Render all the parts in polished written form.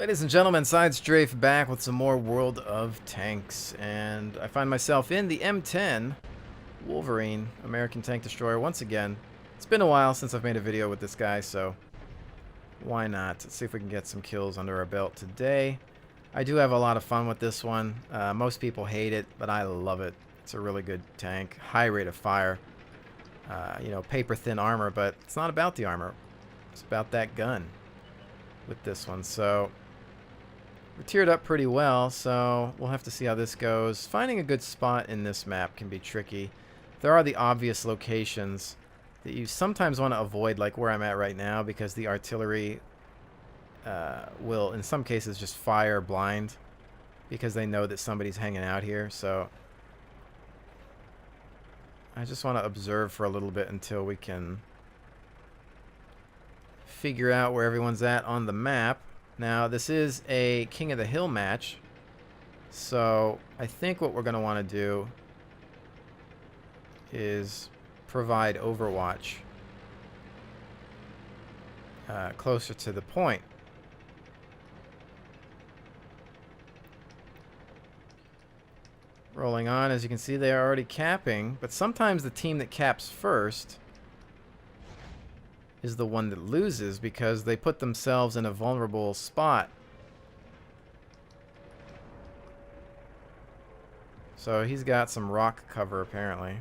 Ladies and gentlemen, Side Strafe back with some more World of Tanks, and I find myself in the M10 Wolverine American Tank Destroyer once again. It's been a while since I've made a video with this guy, so why not? Let's see if we can get some kills under our belt today. I do have a lot of fun with this one. Most people hate it, but I love it. It's a really good tank. High rate of fire. You know, paper-thin armor, but it's not about the armor. It's about that gun with this one. So we're tiered up pretty well, so we'll have to see how this goes. Finding a good spot in this map can be tricky. There are the obvious locations that you sometimes want to avoid, like where I'm at right now, because the artillery will, in some cases, just fire blind because they know that somebody's hanging out here. So I just want to observe for a little bit until we can figure out where everyone's at on the map. Now, this is a King of the Hill match, so I think what we're going to want to do is provide overwatch closer to the point. Rolling on, as you can see, they are already capping, but sometimes the team that caps first is the one that loses because they put themselves in a vulnerable spot. So he's got some rock cover apparently.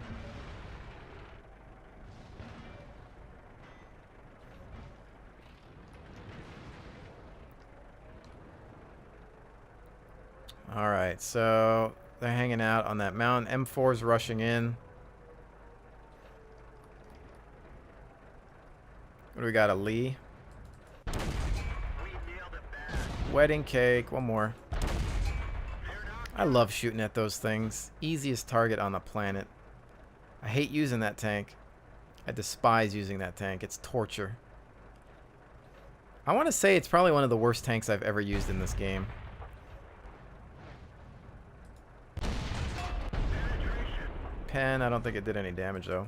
Alright, so they're hanging out on that mountain. M4's rushing in. What do we got? A Lee? Wedding cake. One more. I love shooting at those things. Easiest target on the planet. I hate using that tank. I despise using that tank. It's torture. I want to say it's probably one of the worst tanks I've ever used in this game. Pen, I don't think it did any damage though.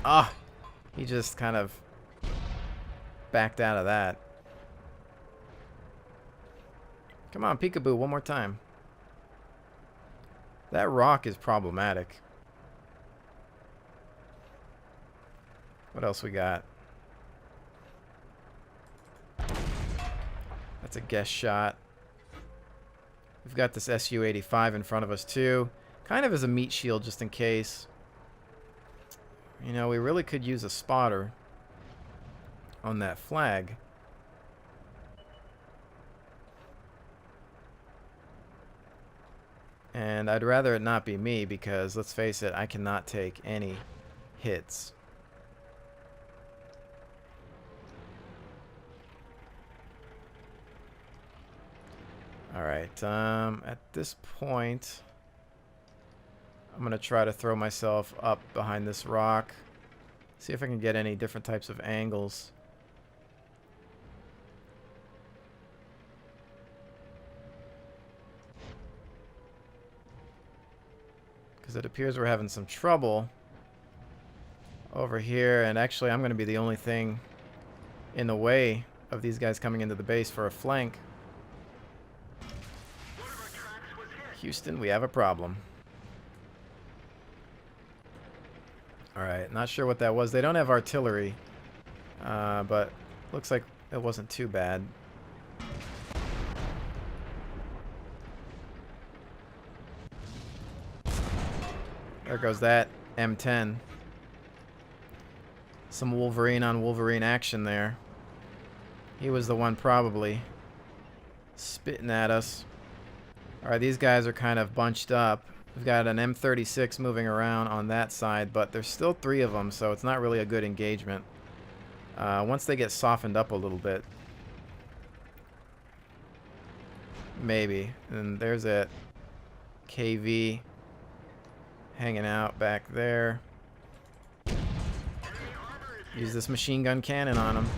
Ah! He just kind of backed out of that. Come on, peekaboo, one more time. That rock is problematic. What else we got? That's a guess shot. We've got this SU-85 in front of us too. Kind of as a meat shield just in case. You know, we really could use a spotter on that flag. And I'd rather it not be me because, let's face it, I cannot take any hits. Alright, at this point, I'm going to try to throw myself up behind this rock. See if I can get any different types of angles. Because it appears we're having some trouble over here. And actually, I'm going to be the only thing in the way of these guys coming into the base for a flank. Houston, we have a problem. Alright, not sure what that was. They don't have artillery, but looks like it wasn't too bad. There goes that M10. Some Wolverine on Wolverine action there. He was the one probably spitting at us. Alright, these guys are kind of bunched up. We've got an M36 moving around on that side, but there's still 3 of them, so it's not really a good engagement. Once they get softened up a little bit, maybe. And there's that KV hanging out back there. Use this machine gun cannon on him.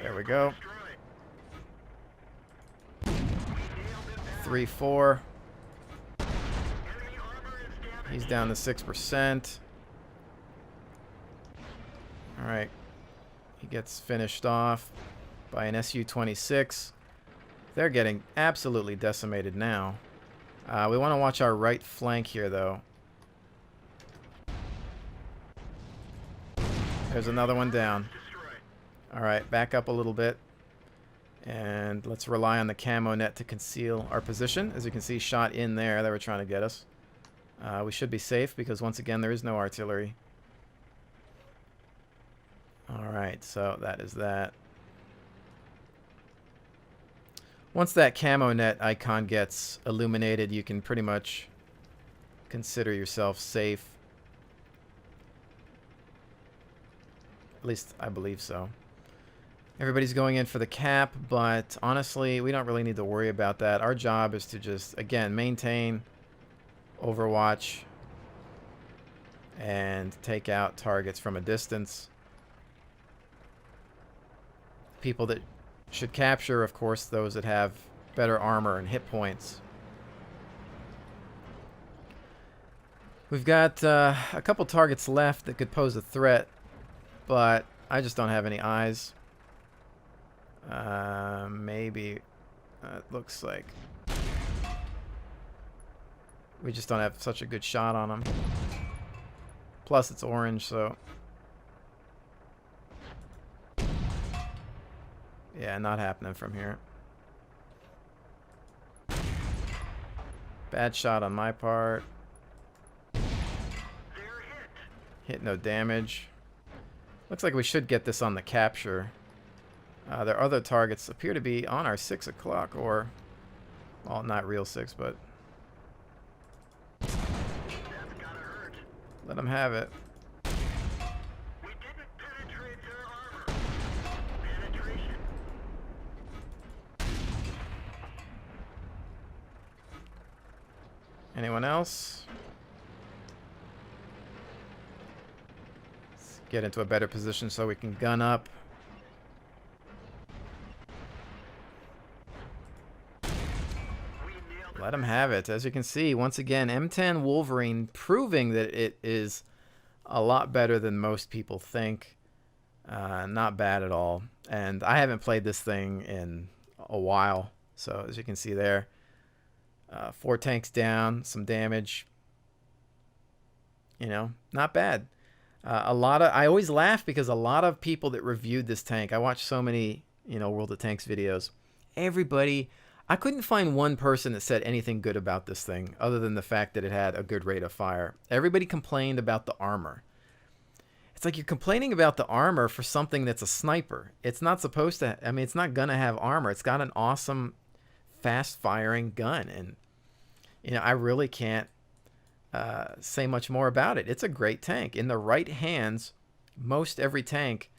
There we go. 3-4. He's down to 6%. Alright. He gets finished off by an Su-26. They're getting absolutely decimated now. We want to watch our right flank here, though. There's another one down. Alright, back up a little bit. And let's rely on the camo net to conceal our position. As you can see, shot in there. They were trying to get us. We should be safe because, once again, there is no artillery. Alright, so that is that. Once that camo net icon gets illuminated, you can pretty much consider yourself safe. At least I believe so. Everybody's going in for the cap, but honestly, we don't really need to worry about that. Our job is to just, again, maintain Overwatch and take out targets from a distance. People that should capture, of course, those that have better armor and hit points. We've got a couple targets left that could pose a threat, but I just don't have any eyes. Maybe it looks like we just don't have such a good shot on them. Plus, it's orange, so yeah, not happening from here. Bad shot on my part. Hit no damage. Looks like we should get this on the capture. Their other targets appear to be on our 6 o'clock, or, well, not real 6, but let them have it. We didn't penetrate their armor. Penetration. Anyone else? Let's get into a better position so we can gun up. Let him have it. As you can see, once again, M10 Wolverine proving that it is a lot better than most people think. Not bad at all. And I haven't played this thing in a while. So as you can see there, 4 tanks down, some damage. You know, not bad. I always laugh because a lot of people that reviewed this tank, I watched so many, World of Tanks videos. Everybody, I couldn't find one person that said anything good about this thing other than the fact that it had a good rate of fire. Everybody complained about the armor. It's like you're complaining about the armor for something that's a sniper. It's not supposed to, it's not going to have armor. It's got an awesome fast-firing gun. And, I really can't say much more about it. It's a great tank. In the right hands, most every tank,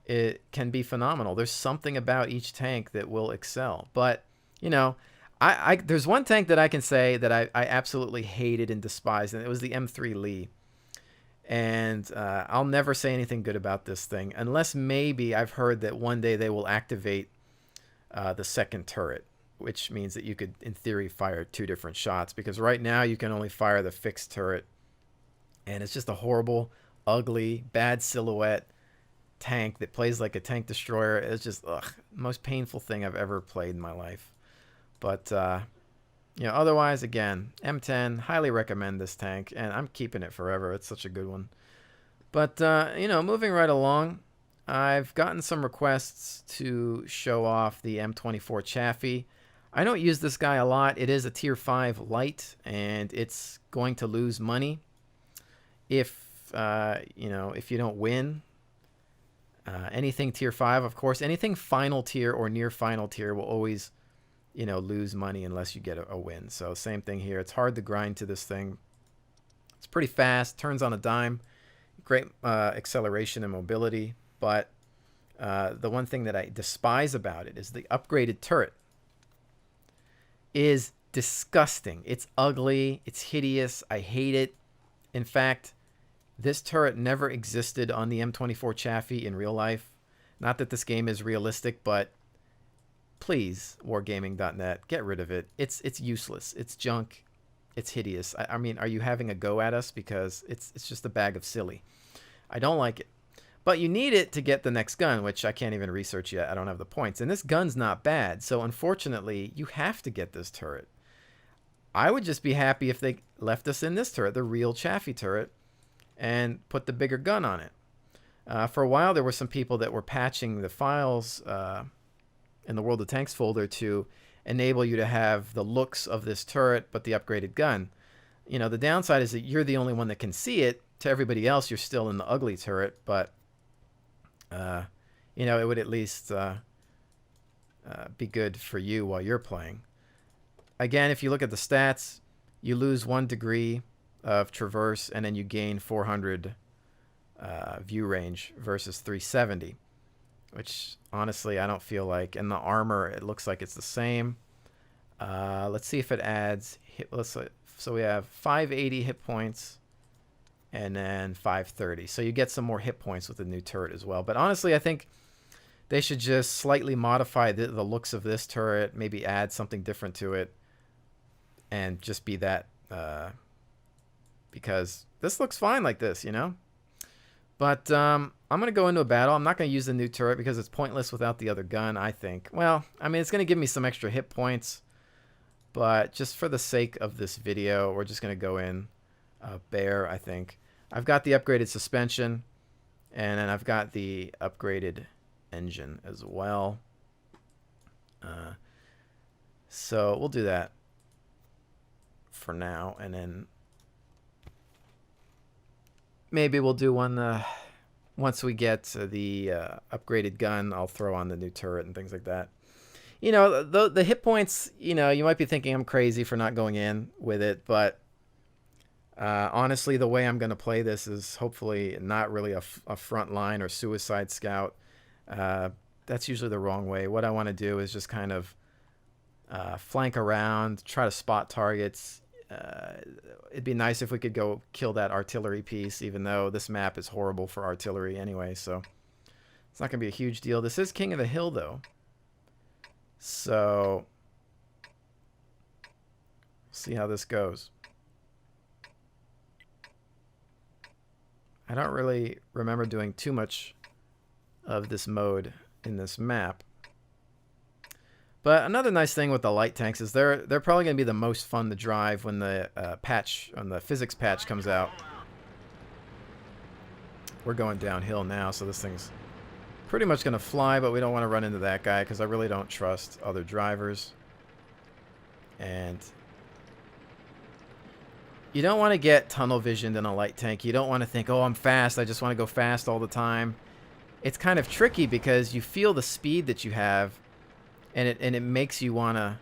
it can be phenomenal. There's something about each tank that will excel. But there's one tank that I can say that I absolutely hated and despised, and it was the M3 Lee. And I'll never say anything good about this thing, unless maybe I've heard that one day they will activate the second turret, which means that you could, in theory, fire 2 different shots. Because right now you can only fire the fixed turret, and it's just a horrible, ugly, bad silhouette tank that plays like a tank destroyer. It's just most painful thing I've ever played in my life. But, otherwise, again, M10, highly recommend this tank, and I'm keeping it forever. It's such a good one. But, moving right along, I've gotten some requests to show off the M24 Chaffee. I don't use this guy a lot. It is a Tier 5 light, and it's going to lose money if you don't win. Anything Tier 5, of course, anything final tier or near final tier will always lose money unless you get a win. So same thing here. It's hard to grind to this thing. It's pretty fast, turns on a dime, great acceleration and mobility. But the one thing that I despise about it is the upgraded turret is disgusting. It's ugly. It's hideous. I hate it. In fact, this turret never existed on the M24 Chaffee in real life. Not that this game is realistic, but please, wargaming.net, get rid of it. It's useless. It's junk. It's hideous. I mean, are you having a go at us? Because it's just a bag of silly. I don't like it. But you need it to get the next gun, which I can't even research yet. I don't have the points. And this gun's not bad. So unfortunately, you have to get this turret. I would just be happy if they left us in this turret, the real Chaffee turret, and put the bigger gun on it. For a while, there were some people that were patching the files in the World of Tanks folder to enable you to have the looks of this turret, but the upgraded gun. You know, the downside is that you're the only one that can see it. To everybody else, you're still in the ugly turret, but, you know, it would at least be good for you while you're playing. Again, if you look at the stats, you lose 1 degree of traverse, and then you gain 400 view range versus 370, which honestly I don't feel like. And the armor, it looks like it's the same. Let's see if it adds hit. So we have 580 hit points and then 530. So you get some more hit points with the new turret as well. But honestly, I think they should just slightly modify the looks of this turret, maybe add something different to it, and just be that, because this looks fine like this, you know. But I'm going to go into a battle. I'm not going to use the new turret because it's pointless without the other gun, I think. Well, I mean, it's going to give me some extra hit points, but just for the sake of this video, we're just going to go in bare, I think. I've got the upgraded suspension, and then I've got the upgraded engine as well. So we'll do that for now, and then maybe we'll do one once we get the upgraded gun. I'll throw on the new turret and things like that. You know, the hit points, you know, you might be thinking I'm crazy for not going in with it, but honestly, the way I'm going to play this is hopefully not really a front line or suicide scout. That's usually the wrong way. What I want to do is just kind of flank around, try to spot targets. It'd be nice if we could go kill that artillery piece, even though this map is horrible for artillery anyway, so it's not going to be a huge deal. This is King of the Hill, though. So, see how this goes. I don't really remember doing too much of this mode in this map. But another nice thing with the light tanks is they're probably going to be the most fun to drive when the physics patch comes out. We're going downhill now, so this thing's pretty much going to fly, but we don't want to run into that guy because I really don't trust other drivers. And you don't want to get tunnel visioned in a light tank. You don't want to think, oh, I'm fast, I just want to go fast all the time. It's kind of tricky because you feel the speed that you have, and it makes you want to,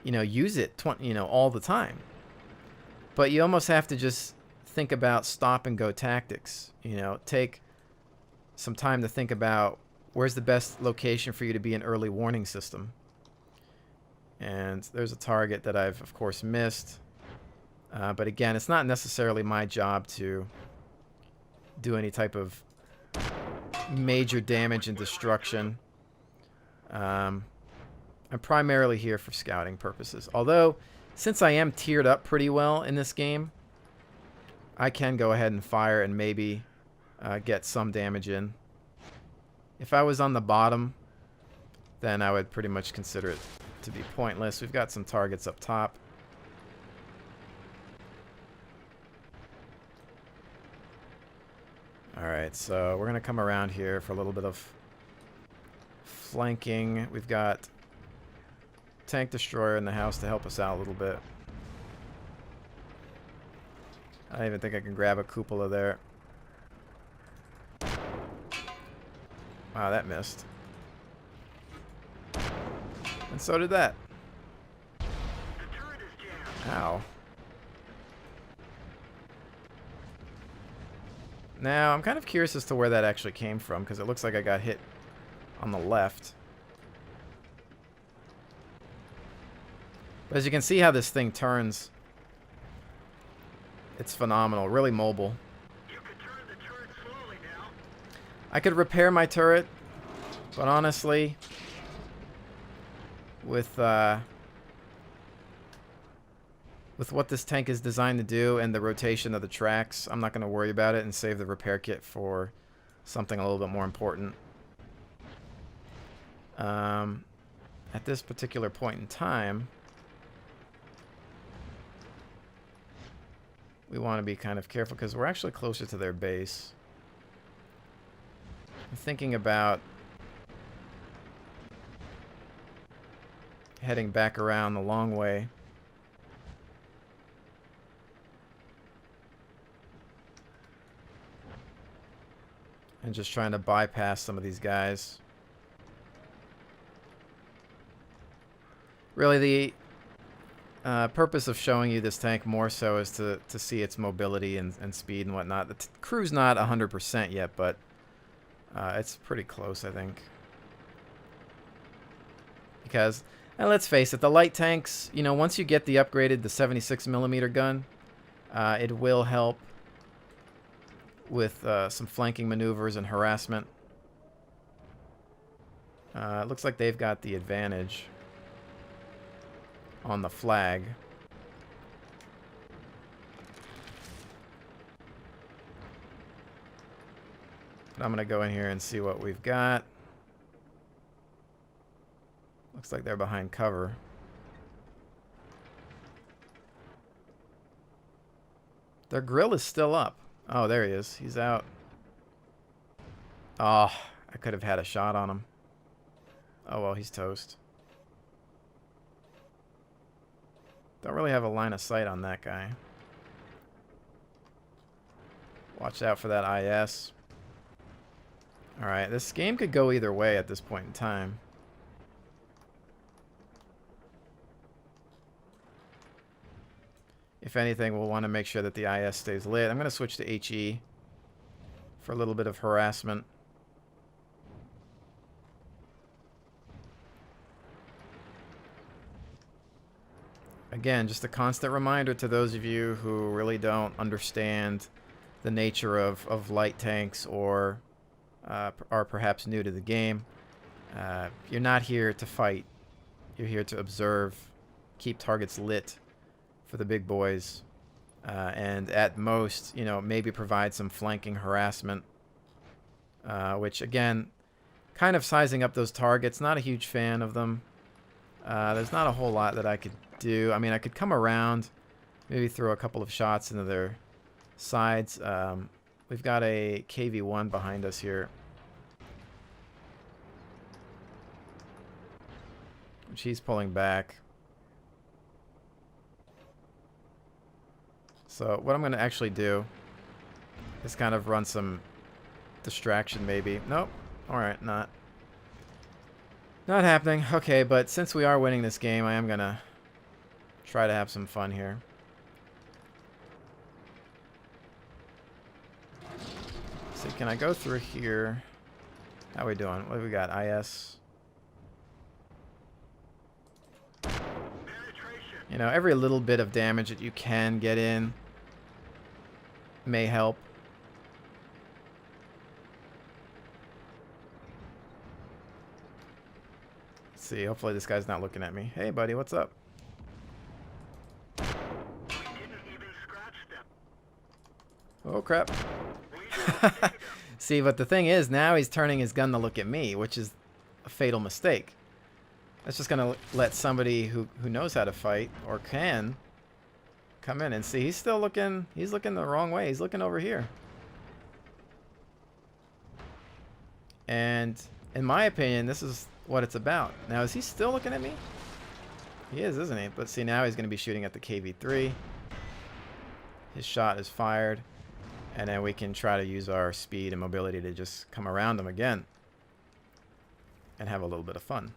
you know, use it all the time. But you almost have to just think about stop and go tactics. You know, take some time to think about where's the best location for you to be an early warning system. And there's a target that I've of course missed. But again, it's not necessarily my job to do any type of major damage and destruction. I'm primarily here for scouting purposes. Although, since I am tiered up pretty well in this game, I can go ahead and fire and maybe get some damage in. If I was on the bottom, then I would pretty much consider it to be pointless. We've got some targets up top. Alright, so we're going to come around here for a little bit of flanking. We've got tank destroyer in the house to help us out a little bit. I don't even think I can grab a cupola there. Wow, that missed. And so did that. Ow. Now, I'm kind of curious as to where that actually came from, because it looks like I got hit on the left. But as you can see how this thing turns, it's phenomenal, really mobile. You can turn the turret slowly now. I could repair my turret, but honestly, with with what this tank is designed to do and the rotation of the tracks, I'm not going to worry about it and save the repair kit for something a little bit more important. At this particular point in time, we want to be kind of careful because we're actually closer to their base. I'm thinking about heading back around the long way. And just trying to bypass some of these guys. Really, the purpose of showing you this tank more so is to see its mobility and speed and whatnot. The crew's not 100% yet, but it's pretty close, I think. Because, and let's face it, the light tanks, you know, once you get the upgraded, the 76mm gun, it will help with some flanking maneuvers and harassment. It looks like they've got the advantage on the flag. But I'm going to go in here and see what we've got. Looks like they're behind cover. Their grill is still up. Oh, there he is. He's out. Oh, I could have had a shot on him. Oh, well, he's toast. Don't really have a line of sight on that guy. Watch out for that IS. Alright, this game could go either way at this point in time. If anything, we'll want to make sure that the IS stays lit. I'm going to switch to HE for a little bit of harassment. Again, just a constant reminder to those of you who really don't understand the nature of light tanks or are perhaps new to the game. You're not here to fight. You're here to observe, keep targets lit for the big boys, and at most, you know, maybe provide some flanking harassment, which again, kind of sizing up those targets. Not a huge fan of them. There's not a whole lot that I could do. I mean, I could come around, maybe throw a couple of shots into their sides. We've got a KV-1 behind us here, which he's pulling back. So what I'm going to actually do is kind of run some distraction maybe. Nope. Alright, not happening. Okay, but since we are winning this game, I am going to try to have some fun here. See, can I go through here? How are we doing? What have we got? IS. You know, every little bit of damage that you can get in may help. Let's see, hopefully this guy's not looking at me. Hey, buddy, what's up? Oh, crap. See, but the thing is, now he's turning his gun to look at me, which is a fatal mistake. That's just going to let somebody who knows how to fight, or can, come in and see. He's still looking, he's looking the wrong way. He's looking over here. And in my opinion, this is what it's about. Now, is he still looking at me? He is, isn't he? But see, now he's going to be shooting at the KV-3. His shot is fired. And then we can try to use our speed and mobility to just come around him again and have a little bit of fun.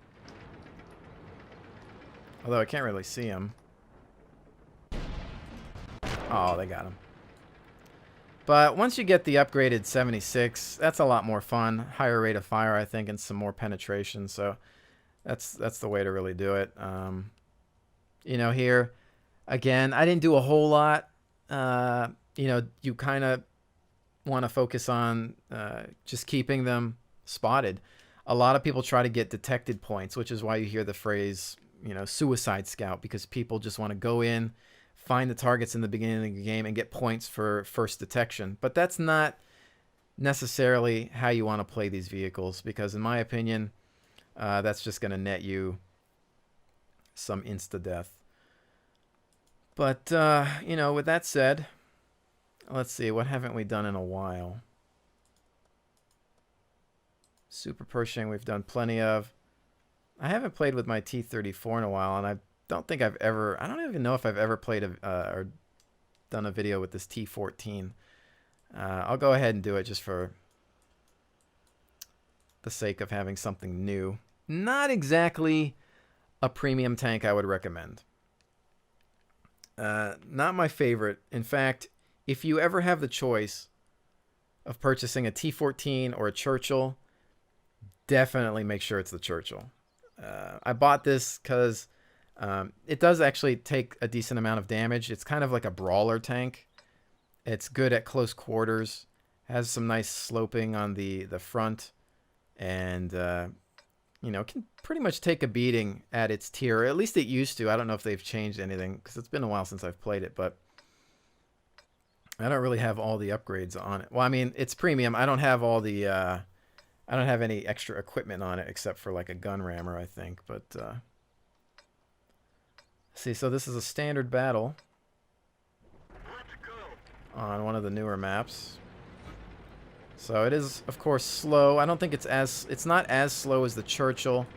Although I can't really see him. Oh, they got him. But once you get the upgraded 76, that's a lot more fun. Higher rate of fire, I think, and some more penetration. So that's the way to really do it. You know, here, again, I didn't do a whole lot. You know, you kind of want to focus on just keeping them spotted. A lot of people try to get detected points, which is why you hear the phrase, you know, suicide scout, because people just want to go in, find the targets in the beginning of the game and get points for first detection. But that's not necessarily how you want to play these vehicles, because in my opinion, that's just going to net you some insta-death. But, you know, with that said, let's see, what haven't we done in a while? Super Pershing we've done plenty of. I haven't played with my T-34 in a while, and I don't think I've ever... I don't even know if I've ever played or done a video with this T-14. I'll go ahead and do it just for the sake of having something new. Not exactly a premium tank I would recommend. Not my favorite. In fact, if you ever have the choice of purchasing a T-14 or a Churchill, definitely make sure it's the Churchill. I bought this because it does actually take a decent amount of damage. It's kind of like a brawler tank. It's good at close quarters. Has some nice sloping on the front. And, you know, can pretty much take a beating at its tier. At least it used to. I don't know if they've changed anything, because it's been a while since I've played it. But I don't really have all the upgrades on it. Well, I mean, it's premium. I don't have all the... I don't have any extra equipment on it except for like a gun rammer, I think. But, see, so this is a standard battle on one of the newer maps. So it is, of course, slow. I don't think it's not as slow as the Churchill.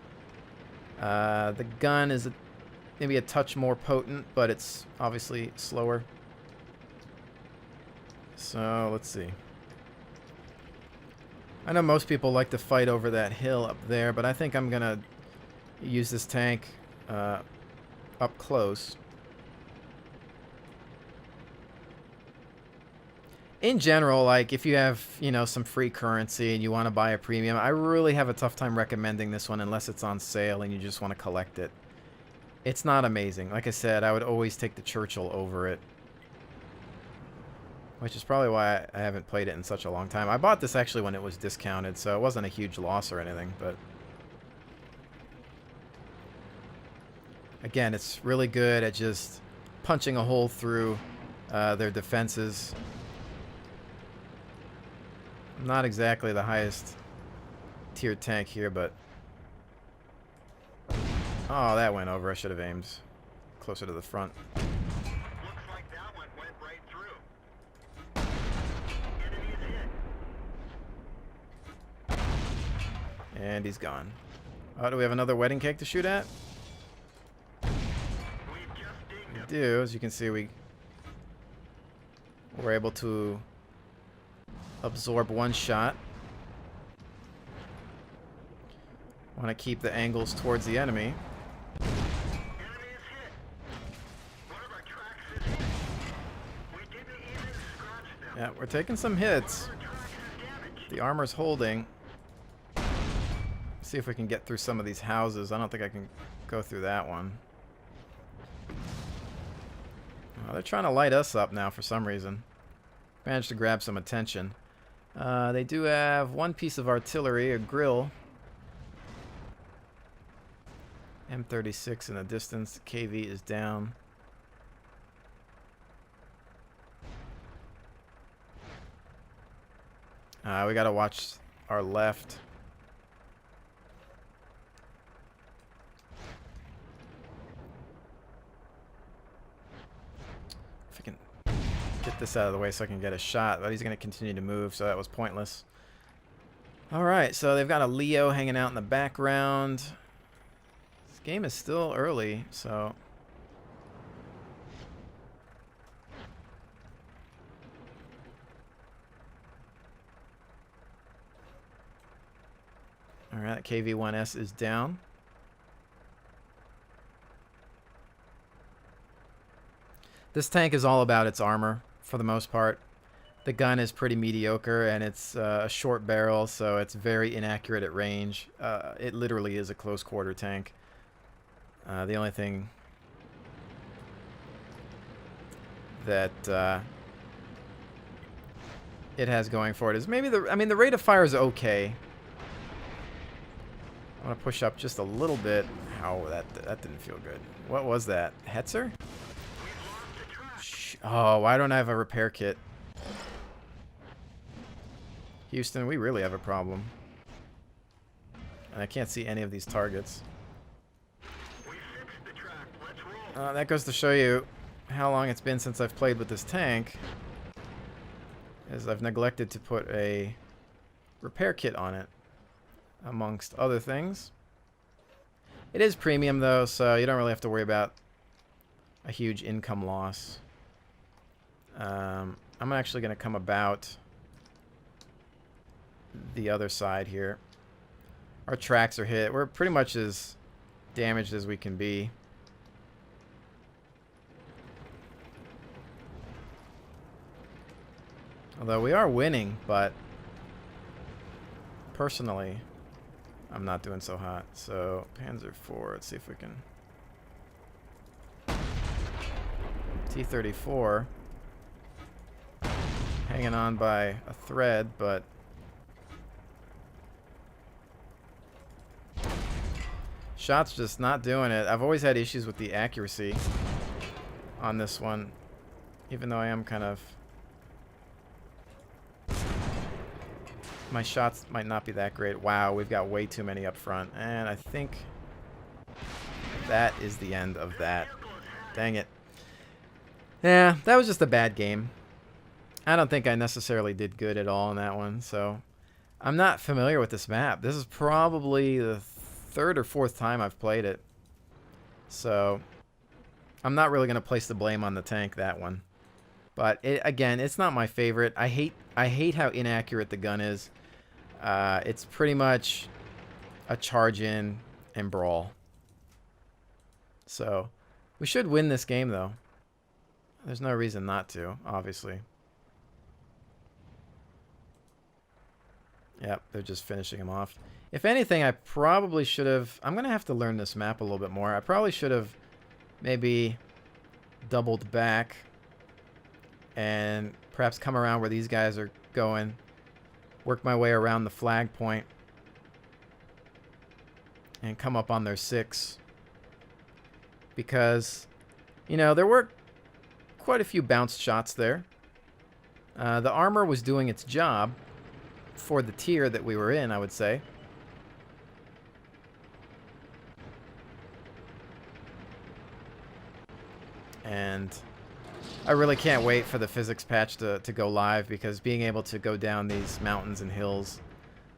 The gun is maybe a touch more potent, but it's obviously slower. So let's see. I know most people like to fight over that hill up there, but I think I'm gonna use this tank up close. In general, like, if you have, you know, some free currency and you want to buy a premium, I really have a tough time recommending this one unless it's on sale and you just want to collect it. It's not amazing. Like I said, I would always take the Churchill over it, which is probably why I haven't played it in such a long time. I bought this actually when it was discounted, so it wasn't a huge loss or anything, but again, it's really good at just punching a hole through their defenses. Not exactly the highest tier tank here, but... Oh, that went over. I should have aimed closer to the front. Looks like that one went right through. Enemy is hit. And he's gone. Oh, do we have another wedding cake to shoot at? We've just dinged We him. do. As you can see, we're able to absorb one shot. Want to keep the angles towards the enemy. Enemy is hit. One of our tracks is hit. We didn't even scratch them. Yeah, we're taking some hits. One of our tracks is damaged. The armor's holding. See if we can get through some of these houses. I don't think I can go through that one. Oh, they're trying to light us up now for some reason. Managed to grab some attention. They do have one piece of artillery, a grill. M36 in the distance. KV is down. We gotta watch our left. If I can get this out of the way so I can get a shot, but he's gonna continue to move, so that was pointless. Alright, so they've got a Leo hanging out in the background. This game is still early, so... Alright, KV-1S is down. This tank is all about its armor, for the most part. The gun is pretty mediocre, and it's a short barrel, so it's very inaccurate at range. It literally is a close quarter tank. The only thing that it has going for it is maybe the rate of fire is okay. I want to push up just a little bit. Ow, that didn't feel good. What was that? Hetzer? We've lost a track. Oh, why don't I have a repair kit? Houston, we really have a problem. And I can't see any of these targets. That goes to show you how long it's been since I've played with this tank. As I've neglected to put a repair kit on it, amongst other things. It is premium though, so you don't really have to worry about a huge income loss. I'm actually going to come about the other side here. Our tracks are hit. We're pretty much as damaged as we can be. Although we are winning, but personally, I'm not doing so hot. So, Panzer IV, let's see if we can... T-34. Hanging on by a thread, but... Shot's just not doing it. I've always had issues with the accuracy on this one, even though I am kind of... My shots might not be that great. Wow, we've got way too many up front. And I think that is the end of that. Dang it. Yeah, that was just a bad game. I don't think I necessarily did good at all in that one. So I'm not familiar with this map. This is probably the third or fourth time I've played it. So I'm not really going to place the blame on the tank, that one. But again, it's not my favorite. I hate how inaccurate the gun is. It's pretty much a charge in and brawl. So we should win this game though. There's no reason not to, obviously. Yep, they're just finishing him off. If anything, I probably should have... I'm going to have to learn this map a little bit more. I probably should have maybe doubled back and perhaps come around where these guys are going, work my way around the flag point, and come up on their 6. Because, you know, there were quite a few bounced shots there. The armor was doing its job for the tier that we were in, I would say. And I really can't wait for the physics patch to go live, because being able to go down these mountains and hills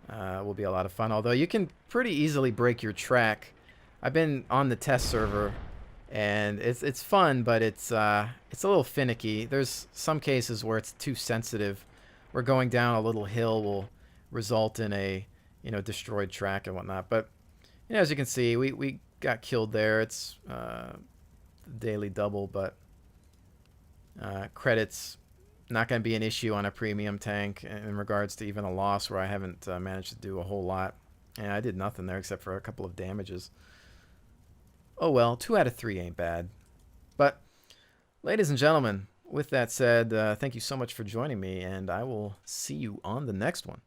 will be a lot of fun. Although you can pretty easily break your track. I've been on the test server, and it's fun, but it's a little finicky. There's some cases where it's too sensitive, where going down a little hill will result in a destroyed track and whatnot. But as you can see, we got killed there. It's daily double, but credits not going to be an issue on a premium tank in regards to even a loss where I haven't managed to do a whole lot. And I did nothing there except for a couple of damages. Oh well, 2 out of 3 ain't bad. But ladies and gentlemen, with that said, thank you so much for joining me, and I will see you on the next one.